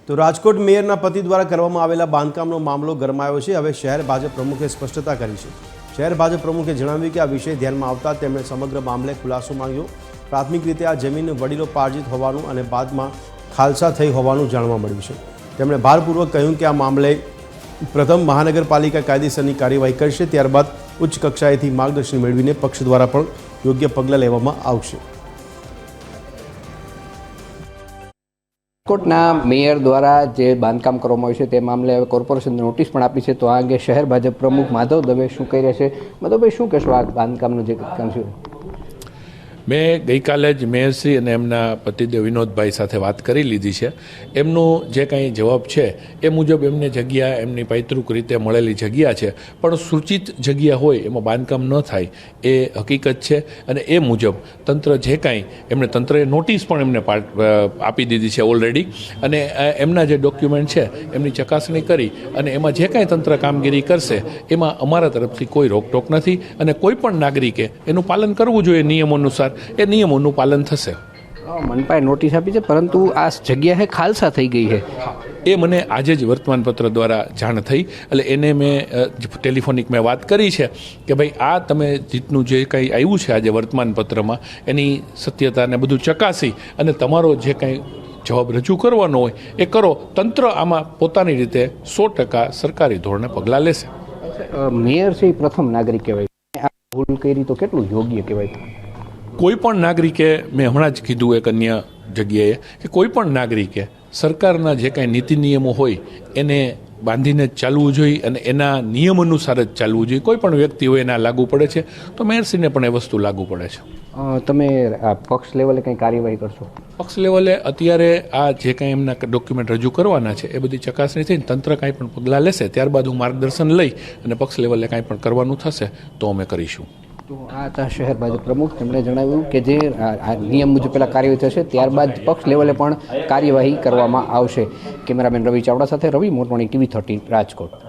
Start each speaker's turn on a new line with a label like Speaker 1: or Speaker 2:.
Speaker 1: તો રાજકોટ મેયરના પતિ દ્વારા કરવામાં આવેલા બાંધકામનો મામલો ગરમાયો છે। હવે શહેર ભાજપ પ્રમુખે સ્પષ્ટતા કરી છે। શહેર ભાજપ પ્રમુખે જણાવ્યું કે આ વિષય ધ્યાનમાં આવતા તેમણે સમગ્ર મામલે ખુલાસો માંગ્યો। પ્રાથમિક રીતે આ જમીન વડીલો પાર્જિત હોવાનું અને બાદમાં ખાલસા થઈ હોવાનું જાણવા મળ્યું છે। તેમણે ભારપૂર્વક કહ્યું કે આ મામલે પ્રથમ મહાનગરપાલિકા કાયદેસરની કાર્યવાહી કરશે, ત્યારબાદ ઉચ્ચ કક્ષાએથી માર્ગદર્શન મેળવીને પક્ષ દ્વારા પણ યોગ્ય પગલાં લેવામાં આવશે।
Speaker 2: રાજકોટના મેયર દ્વારા જે બાંધકામ કરવામાં આવ્યું છે તે મામલે હવે કોર્પોરેશનને નોટિસ પણ આપી છે। તો આ અંગે શહેર ભાજપ પ્રમુખ માધવ દવે શું કહી રહ્યા છે? માધવભાઈ, શું કહેશો આ બાંધકામનું જે કામ છે?
Speaker 3: મેં ગઈકાલે જ મેયરશ્રી અને એમના પતિદેવ વિનોદભાઈ સાથે વાત કરી લીધી છે। એમનું જે કંઈ જવાબ છે એ મુજબ એમને જગ્યા એમની પૈતૃક રીતે મળેલી જગ્યા છે, પણ સૂચિત જગ્યા હોય એમાં બાંધકામ ન થાય એ હકીકત છે। અને એ મુજબ તંત્ર જે કાંઈ એમણે તંત્રએ નોટિસ પણ એમને આપી દીધી છે ઓલરેડી, અને એમના જે ડોક્યુમેન્ટ છે એમની ચકાસણી કરી અને એમાં જે કાંઈ તંત્ર કામગીરી કરશે એમાં અમારા તરફથી કોઈ રોકટોક નથી, અને કોઈ પણ નાગરિકે એનું પાલન કરવું જોઈએ નિયમો અનુસાર। એ નિયમોનું પાલન થશે।
Speaker 2: મનપાએ નોટિસ આપી છે, પરંતુ આ જગ્યા છે ખાલસા થઈ ગઈ છે
Speaker 3: એ મને આજે જ વર્તમાનપત્ર દ્વારા જાણ થઈ, એટલે એને મેં ટેલિફોનિક મેં વાત કરી છે કે ભાઈ આ તમે જીતનું જે કંઈ આવ્યું છે આજે વર્તમાનપત્રમાં એની સત્યતાને બધું ચકાસી અને તમારો જે કંઈ જવાબ રજૂ કરવાનો હોય એ કરો। તંત્ર આમાં પોતાની રીતે 100% સરકારી ધોરણે પગલાં લેશે।
Speaker 2: મેયર છે એ પ્રથમ નાગરિક કહેવાય, આ ભૂલ કરી તો કેટલું યોગ્ય કહેવાય?
Speaker 3: કોઈ પણ નાગરિકે, મેં હમણાં જ કીધું એક અન્ય જગ્યાએ કે કોઈ પણ નાગરિકે સરકારના જે કાંઈ નીતિ નિયમો હોય એને બાંધીને જ ચાલવું જોઈએ અને એના નિયમ અનુસાર જ ચાલવું જોઈએ। કોઈ પણ વ્યક્તિ હોય એના લાગુ પડે છે તો મેયરશ્રીને પણ એ વસ્તુ લાગુ પડે છે।
Speaker 2: તમે પક્ષ લેવલે કંઈ કાર્યવાહી કરશો?
Speaker 3: પક્ષ લેવલે અત્યારે આ જે કાંઈ એમના ડોક્યુમેન્ટ રજૂ કરવાના છે એ બધી ચકાસણી થઈને તંત્ર કાંઈ પણ પગલાં લેશે, ત્યારબાદ હું માર્ગદર્શન લઈ અને પક્ષ લેવલે કાંઈ પણ કરવાનું થશે તો અમે કરીશું।
Speaker 2: તો આ હતા શહેર ભાજપ પ્રમુખ, તેમણે જણાવ્યું કે જે નિયમ મુજબ પહેલાં કાર્યવાહી થશે, ત્યારબાદ પક્ષ લેવલે પણ કાર્યવાહી કરવામાં આવશે। કેમેરામેન રવિ ચાવડા સાથે રવિ મોટવાણી, TV 13 રાજકોટ।